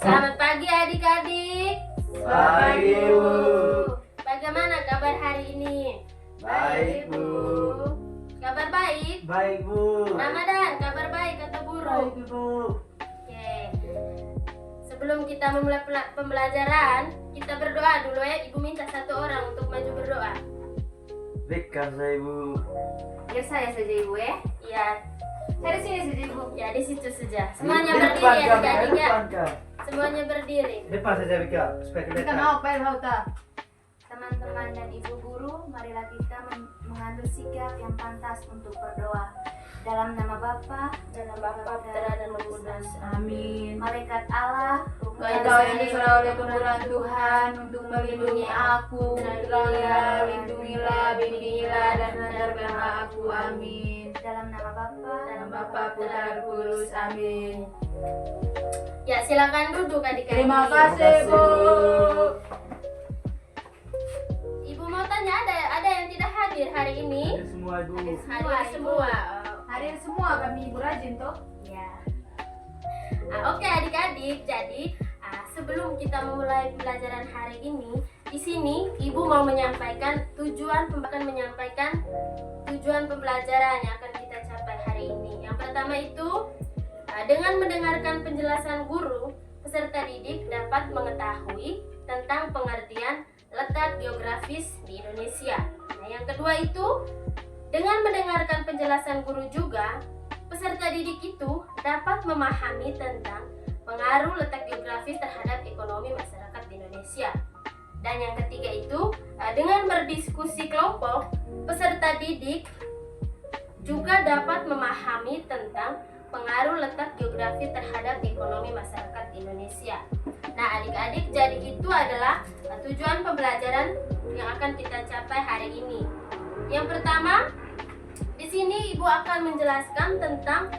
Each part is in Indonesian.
Selamat pagi adik-adik. Pagi, Bu. Bagaimana kabar hari ini? Baik, Bu. Kabar baik? Baik, Bu. Ramadan, kabar baik atau buruk? Baik, Bu. Oke. Sebelum kita memulai pembelajaran, kita berdoa dulu ya. Ibu minta satu orang untuk maju berdoa. Berikan saya, Bu. Biar saya saja ibu ya. Iya, Saya di sini saja ibu. ya di situ saja. Semuanya Di berdiri depan, Kak. adik-adik Di ya. depan, Kak. Semuanya berdiri. Depan saja, Bika. Supaya Kita kelihatan. mau Pak Hauta. Teman-teman dan ibu guru, marilah kita mengambil sikap yang pantas untuk berdoa. Dalam nama Bapa, Dalam Bapa, Putra dan Roh Kudus. Amin. Malaikat Allah, Engkau Engkau yang diserah oleh kemurahan Tuhan untuk melindungi aku. Putranya, lindungilah, bimbingilah, dan ajarkanlah aku. Amin. Dalam nama Bapa, dalam Bapa, Putra, dan Roh Kudus. Amin. Ya, silakan duduk adik-adik. Terima kasih Bu. Ibu mau tanya, ada yang tidak hadir hari ini? Ada semua, Bu. Hadir semua. Hadir semua kami ibu rajin toh. Ya. Oke adik-adik, jadi sebelum kita memulai pembelajaran hari ini, di sini ibu mau menyampaikan tujuan pembelajaran yang akan kita capai hari ini. Yang pertama itu, dengan mendengarkan penjelasan guru, peserta didik dapat mengetahui tentang pengertian letak geografis di Indonesia. Nah, yang kedua itu, dengan mendengarkan penjelasan guru juga, peserta didik itu dapat memahami tentang pengaruh letak geografis terhadap ekonomi masyarakat di Indonesia. Dan yang ketiga itu, dengan berdiskusi kelompok, peserta didik juga dapat memahami tentang pengaruh letak geografis terhadap ekonomi masyarakat di Indonesia. Nah, adik-adik, jadi itu adalah tujuan pembelajaran yang akan kita capai hari ini. Yang pertama, di sini Ibu akan menjelaskan tentang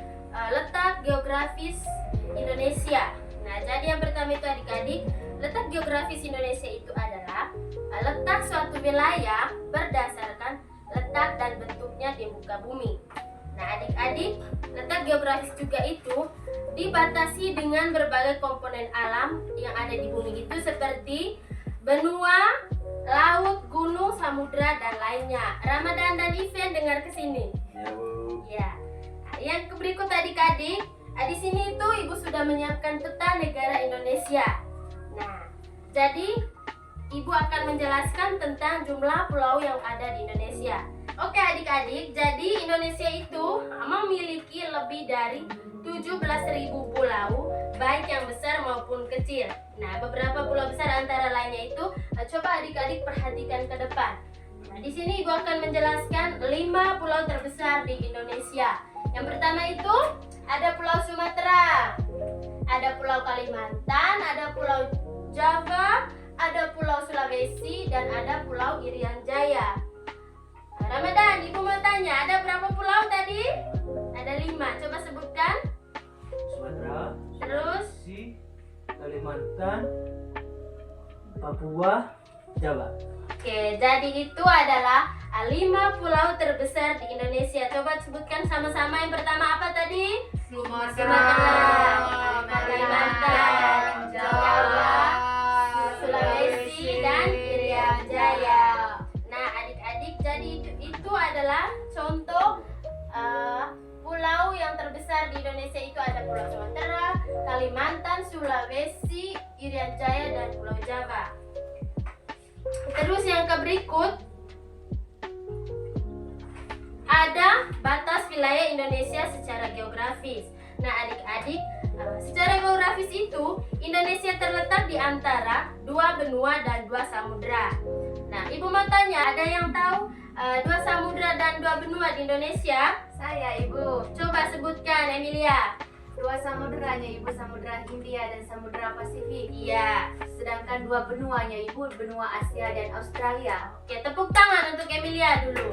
letak geografis Indonesia. Nah, jadi yang pertama itu adik-adik, letak geografis Indonesia itu adalah letak suatu wilayah berdasarkan letak dan bentuknya di muka bumi. Nah, adik-adik, letak geografis juga itu dibatasi dengan berbagai komponen alam yang ada di bumi itu seperti benua, laut, gunung, samudra, dan lainnya. Ramadan dan Iven dengar ke sini. Ya, Bu. Ya. Nah, yang berikut adik-adik, di sini itu Ibu sudah menyiapkan peta negara Indonesia. Nah, jadi Ibu akan menjelaskan tentang jumlah pulau yang ada di Indonesia. Oke adik-adik, jadi Indonesia itu memiliki lebih dari 17.000 pulau, baik yang besar maupun kecil. Nah, beberapa pulau besar antara lainnya itu, coba adik-adik perhatikan ke depan. Nah, di sini Ibu akan menjelaskan 5 pulau terbesar di Indonesia. Yang pertama itu ada Pulau Sumatera, ada Pulau Kalimantan, ada Pulau Jawa, ada Pulau Sulawesi, dan ada Pulau Irian Jaya. Nah, Ramadan, Ibu mau tanya, ada berapa pulau tadi? Ada 5, coba sebutkan. Sumatera, Terus? Sulawesi, Kalimantan, Papua, Jawa. Oke, jadi itu adalah 5 pulau terbesar di Indonesia. Coba sebutkan sama-sama. Yang pertama apa tadi? Sumatera, Kalimantan, Jawa, Sulawesi, dan Irian Jaya. Nah, adik-adik, jadi itu adalah contoh pulau yang terbesar di Indonesia. Itu ada Pulau Sumatera, Kalimantan, Sulawesi, Irian Jaya, dan Pulau Jawa. Terus yang berikut, ada batas wilayah Indonesia secara geografis. Nah, adik-adik, secara geografis itu Indonesia terletak di antara 2 benua dan 2 samudra. Nah, Ibu mau tanya, ada yang tahu 2 samudra dan 2 benua di Indonesia? Saya ibu. Coba sebutkan, Emilia. 2 samudranya ibu, Samudra Hindia dan Samudra Pasifik. Iya. Sedangkan 2 benuanya ibu, benua Asia dan Australia. Oke, tepuk tangan untuk Emilia dulu.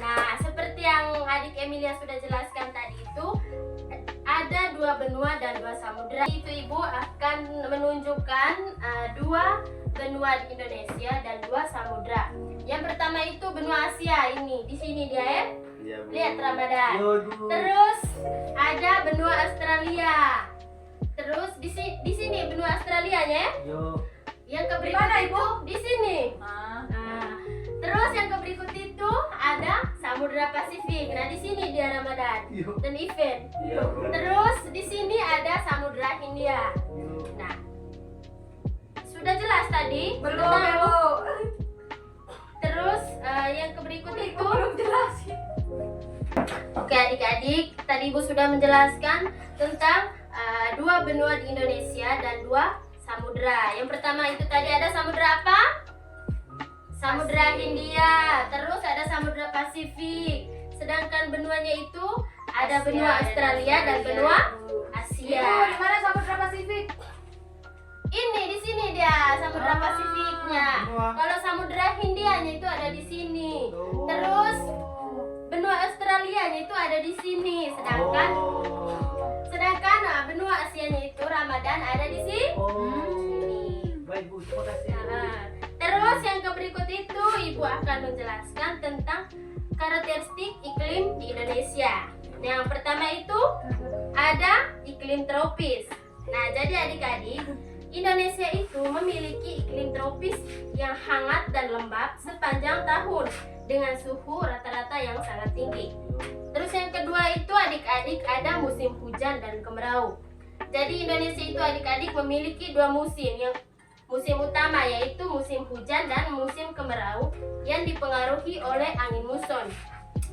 Nah, seperti yang adik Emilia sudah jelaskan tadi itu, ada 2 benua dan 2 samudra. Itu Ibu akan menunjukkan 2 benua di Indonesia dan 2 samudra. Yang pertama itu benua Asia ini, di sini dia ya. Iya, Bu. Lihat Ramadan. Yo, Bu. Terus ada benua Australia. Terus Indianya. Yo. Yang ke Di berikut mana, itu di sini. Ah. Nah, terus yang ke berikut itu ada Samudra Pasifik. Nah, di sini dia Ramadan Yo. dan event. Yo. Terus di sini ada Samudra Hindia. Yo. Nah, sudah jelas tadi? Belum, tentang- Ibu. Terus yang ke berikut itu, Belum jelasin. oke adik-adik, tadi Ibu sudah menjelaskan tentang dua benua di Indonesia dan dua samudra. Yang pertama itu tadi ada samudra apa? Samudra Hindia. Terus ada Samudra Pasifik. Sedangkan benuanya itu ada benua Australia dan benua Ibu, Asia. di mana Samudra Pasifik? Ini di sini dia Samudra Ah. Pasifiknya. Benua. Kalau Samudra Hindianya itu ada di sini. Oh. Terus benua Australianya itu ada di sini. Sedangkan benua Asianya itu Ramadan ada di sini. Baik Bu, terima kasih. Nah, terus yang ke berikut itu Ibu akan menjelaskan tentang karakteristik iklim di Indonesia. Yang pertama itu ada iklim tropis. Nah, jadi adik-adik, Indonesia itu memiliki iklim tropis yang hangat dan lembab sepanjang tahun dengan suhu rata-rata yang sangat tinggi. Terus yang kedua itu adik-adik ada musim hujan dan kemarau. Jadi Indonesia itu adik-adik memiliki dua musim. Yang musim utama yaitu musim hujan dan musim kemarau yang dipengaruhi oleh angin muson.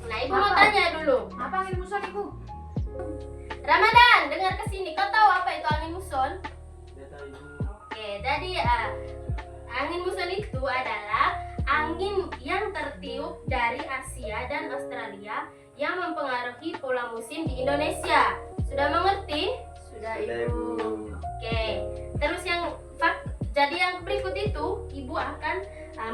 Nah, Ibu mau Apa? tanya dulu. Apa angin muson, Ibu? Ramadan, dengar ke sini. Kau tahu apa itu angin muson? Dia tahu Ibu. Oke, jadi angin muson itu adalah angin yang tertiup dari Asia dan Australia yang mempengaruhi pola musim di Indonesia. Sudah mengerti? Sudah, Sudah, Ibu. Oke. Terus jadi yang berikut itu Ibu akan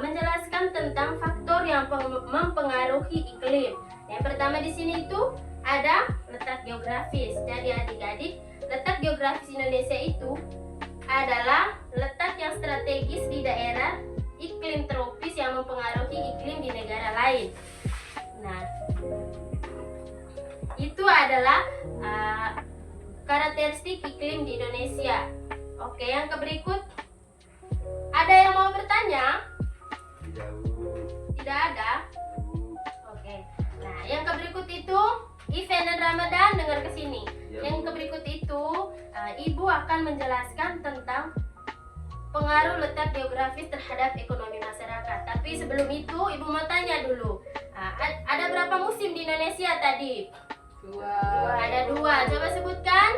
menjelaskan tentang faktor yang mempengaruhi iklim. Yang pertama di sini itu ada letak geografis. Jadi adik-adik, letak geografis Indonesia itu adalah letak yang strategis di daerah iklim tropis yang mempengaruhi iklim di negara lain. Nah, itu adalah karakteristik iklim di Indonesia. Oke, yang ke berikut, ada yang mau bertanya? Tidak Bu. Tidak ada. Oke. Nah, yang ke berikut itu event dan Ramadan, dengar ke sini. Ya, Yang Bu. ke berikut itu Ibu akan menjelaskan tentang pengaruh letak geografis terhadap ekonomi masyarakat. Tapi sebelum itu Ibu mau tanya dulu. Ada berapa musim di Indonesia tadi? Dua. Ada dua. Coba sebutkan.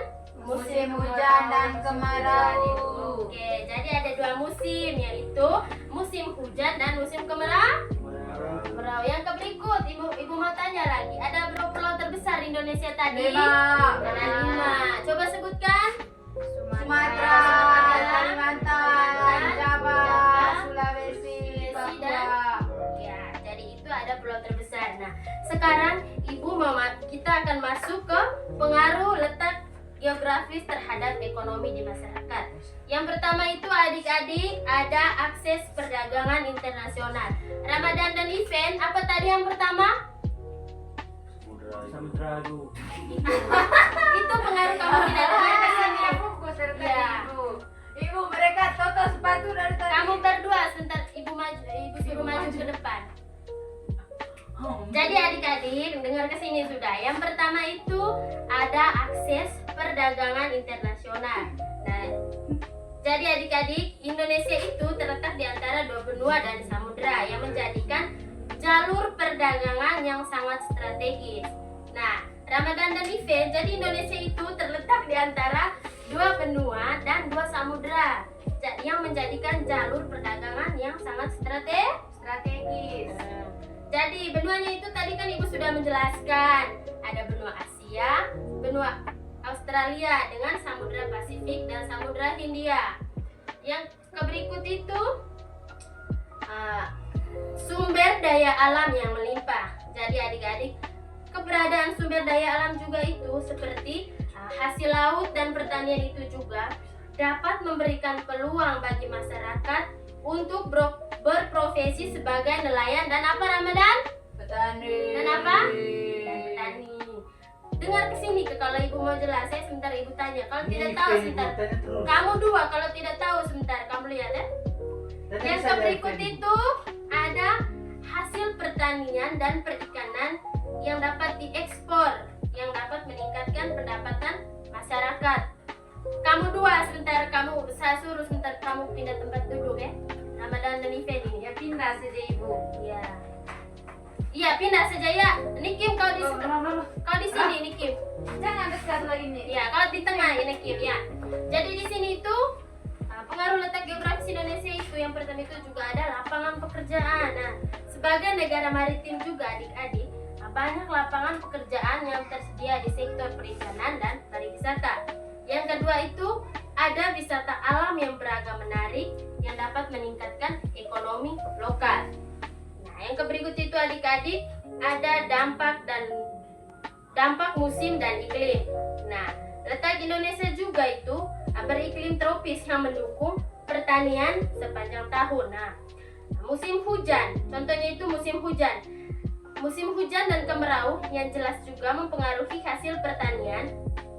Musim hujan dan kemarau. Oke, jadi ada dua musim, yaitu musim hujan dan musim kemarau. Kemarau. Yang ke berikut, ibu mau tanya lagi. Ada berapa pulau terbesar di Indonesia tadi? 5. Ada 5. Coba sebutkan. Sumatera, Kalimantan, Jawa, Sulawesi, Papua. Ya, jadi itu ada pulau terbesar. Nah, sekarang kita akan masuk ke pengaruh letak geografis terhadap ekonomi di masyarakat. Yang pertama itu adik-adik ada akses perdagangan internasional. Ramadan dan event, apa tadi yang pertama? Samudra Bu. Itu pengaruh kamu tidak dengar ke sini. Ya. Ibu, mereka toto sepatu dari tadi. Kamu berdua sebentar, ibu suruh maju ke depan. Jadi adik-adik dengar ke sini sudah. Yang pertama itu ada akses perdagangan internasional. Nah, jadi adik-adik, Indonesia itu terletak di antara dua benua dan samudra yang menjadikan jalur perdagangan yang sangat strategis. Nah, Ramadan dan event, jadi Indonesia itu terletak di antara dua benua dan dua samudra yang menjadikan jalur perdagangan yang sangat strategis. Jadi benuanya itu tadi kan Ibu sudah menjelaskan. Ada benua Asia, benua Australia dengan Samudra Pasifik dan Samudra Hindia. Yang berikut itu sumber daya alam yang melimpah. Jadi adik-adik, keberadaan sumber daya alam juga itu seperti hasil laut dan pertanian itu juga dapat memberikan peluang bagi masyarakat untuk berprofesi sebagai nelayan dan apa Ramadan? Petani. Dan apa? Dan petani. dengar ke sini kalau ibu mau jelas ya, sebentar ibu tanya. Kalau tidak Ini tahu Ibu sebentar. tanya terus. Kamu dua kalau tidak tahu sebentar kamu lihat ya. Tadi Yang saya berikut lihat itu ada hasil pertanian dan perikanan yang dapat diekspor, yang dapat meningkatkan pendapatan masyarakat. Kamu dua sebentar, saya suruh sebentar kamu pindah tempat duduk ya. Ramadan dan Effendi. Ya pindah saja ibu. Iya. Iya, pindah saja ya. Nikim kau di Loh. kau di sini Nikim. Jangan dekat lagi nih. Iya, kalau di tengah ini Nikim ya. Jadi di sini itu pengaruh letak geografis Indonesia itu yang pertama itu juga ada lapangan pekerjaan. Nah, sebagai negara maritim juga adik-adik, banyak lapangan pekerjaan yang tersedia di sektor perikanan dan pariwisata. Yang kedua itu ada wisata alam yang beragam menarik yang dapat meningkatkan ekonomi lokal. Nah, yang berikut itu adik-adik ada dampak musim dan iklim. Nah, letak Indonesia juga itu beriklim tropis yang mendukung pertanian sepanjang tahun. Nah, musim hujan, contohnya itu musim hujan. Musim hujan dan kemarau yang jelas juga mempengaruhi hasil pertanian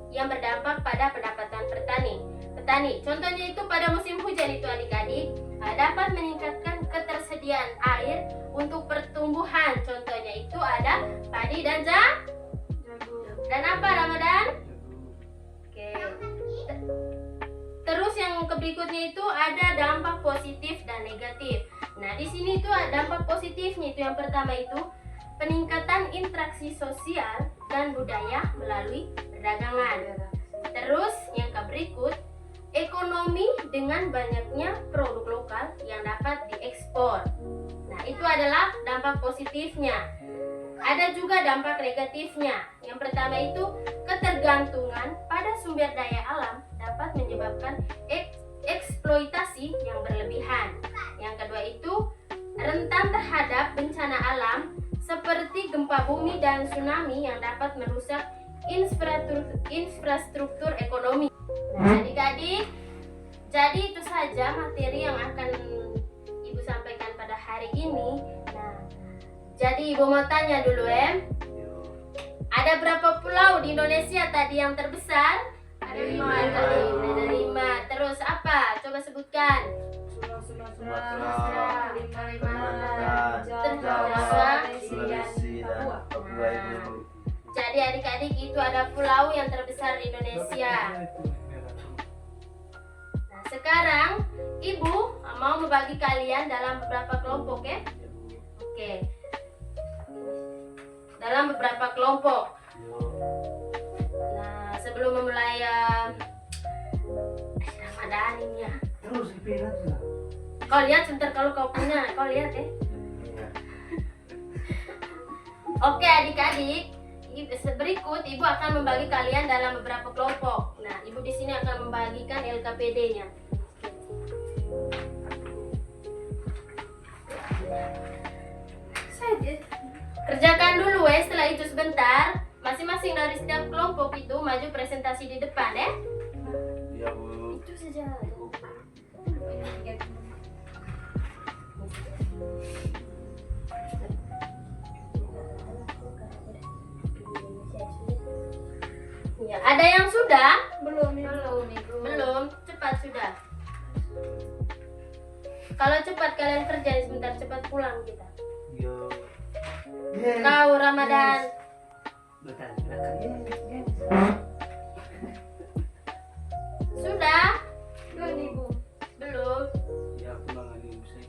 yang berdampak pada pendapatan petani. Contohnya itu pada musim hujan itu adik-adik dapat meningkatkan ketersediaan air untuk pertumbuhan. Contohnya itu ada padi dan dan apa Ramadan? Oke. Terus yang berikutnya itu ada dampak positif dan negatif. Nah, di sini itu ada dampak positifnya itu yang pertama itu peningkatan interaksi sosial dan budaya melalui perdagangan. Terus yang berikut ekonomi dengan banyaknya produk lokal yang dapat diekspor. Nah, itu adalah dampak positifnya. Ada juga dampak negatifnya. Yang pertama itu ketergantungan pada sumber daya alam dapat menyebabkan eksploitasi yang berlebihan. Yang kedua itu rentan terhadap bencana alam seperti gempa bumi dan tsunami yang dapat merusak infrastruktur ekonomi. Nah, adik-adik, jadi itu saja materi yang akan Ibu sampaikan pada hari ini. Nah, jadi Ibu mau tanya dulu ada berapa pulau di Indonesia tadi yang terbesar? Ada 5 Ada 5. Terus apa? Coba sebutkan. Sumatera, Kalimantan, Jawa, Sulawesi, dan Papua itu. Jadi adik-adik itu ada pulau yang terbesar di Indonesia. Nah, sekarang Ibu mau membagi kalian dalam beberapa kelompok ya. Oke. Dalam beberapa kelompok. Nah, sebelum memulai Ramadan ini ya. Terus dipindah sudah. Kau lihat sebentar kalau kau punya, kau lihat ya. Oke adik-adik, berikut Ibu akan membagi kalian dalam beberapa kelompok. Nah, Ibu di sini akan membagikan LKPD-nya. Kerjakan dulu ya, setelah itu sebentar. Masing-masing dari setiap kelompok itu maju presentasi di depan ya. Iya, Bu. Itu saja. Ya, ada yang sudah? Belum. Belum, cepat sudah. Kalau cepat kalian kerjain sebentar, cepat pulang kita. Yo. Kau Ramadan. Bentar, silakan. Sudah? Belum ibu. Belum. Ya, pulang lagi usai.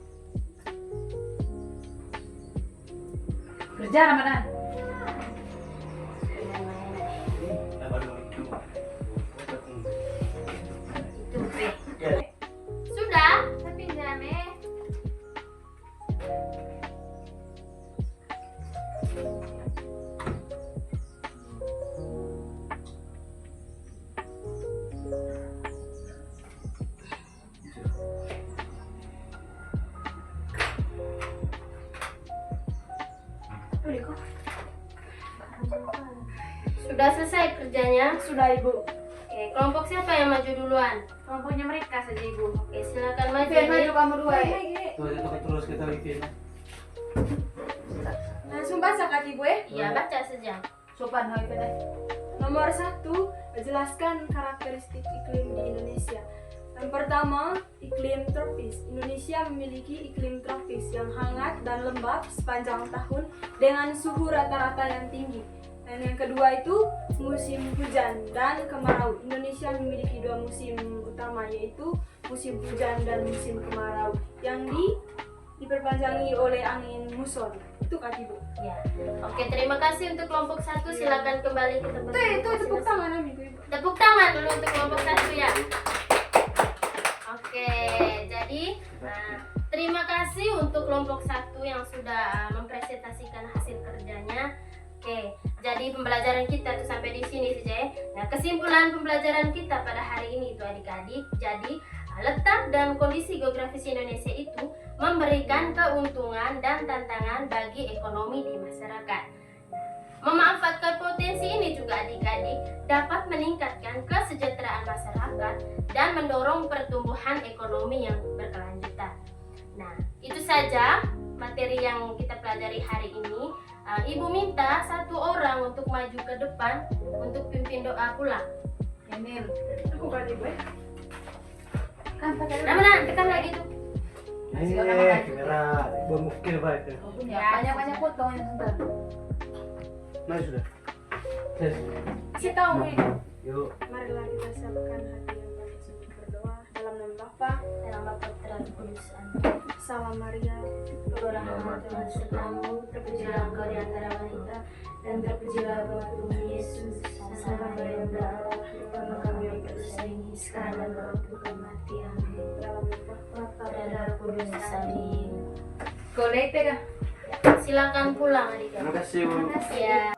Kerja Ramadan. Sudah? Tapi jangan Sudah selesai kerjanya? Sudah ibu. Oke, kelompok siapa yang maju duluan? Kelompoknya mereka saja ibu. Oke, silakan maju. Biar maju Dik. kamu dua ya. Tuh, terus kita bikin. Langsung baca kak ibu ya. Iya, baca saja. Sopan hai deh. Nomor 1, jelaskan karakteristik iklim di Indonesia. Yang pertama, iklim tropis. Indonesia memiliki iklim tropis yang hangat dan lembab sepanjang tahun dengan suhu rata-rata yang tinggi. Dan yang kedua itu musim hujan dan kemarau. Indonesia memiliki dua musim utama, yaitu musim hujan dan musim kemarau yang diperpanjangi oleh angin muson. Itu Kak Ibu. Ya. Oke, terima kasih untuk kelompok 1. Silakan kembali ke tempat. Itu tepuk tangan Ibu. Tepuk tangan dulu untuk kelompok 1 ya. Oke, jadi terima kasih untuk kelompok 1 yang sudah mempresentasikan hasil kerjanya. Oke, jadi pembelajaran kita tuh sampai di sini saja ya. Nah, kesimpulan pembelajaran kita pada hari ini itu adik-adik, jadi letak dan kondisi geografis Indonesia itu memberikan keuntungan dan tantangan bagi ekonomi di masyarakat. Memanfaatkan potensi ini juga adik-adik dapat meningkatkan kesejahteraan masyarakat dan mendorong pertumbuhan ekonomi yang berkelanjutan. Nah, itu saja materi yang kita pelajari hari ini. Ibu minta 1 orang untuk maju ke depan untuk pimpin doa pulang. Emil. Aku Kak Ibu. Kan pakai Nah, tekan lagi tuh. kamera. Gua mukir baik. Ya, banyak-banyak foto yang sebentar. Mana sudah? Tes. Kasih tahu ini. Yuk. Marilah kita siapkan hati yang baik untuk berdoa dalam nama Bapa, Dalam Bapa Putra dan Kudus. Salam Maria, Rahmat Tuhan sertamu, terpujilah engkau di antara wanita, dan terpujilah buah tubuhmu Yesus. Salam Maria, Allah, Bapa kami yang berdosa ini, sekarang dan waktu kematian. dalam nama Bapa dan Roh Kudus. Amin. Kolete kah? Silakan pulang adik-adik. Terima kasih, Bu. Ya.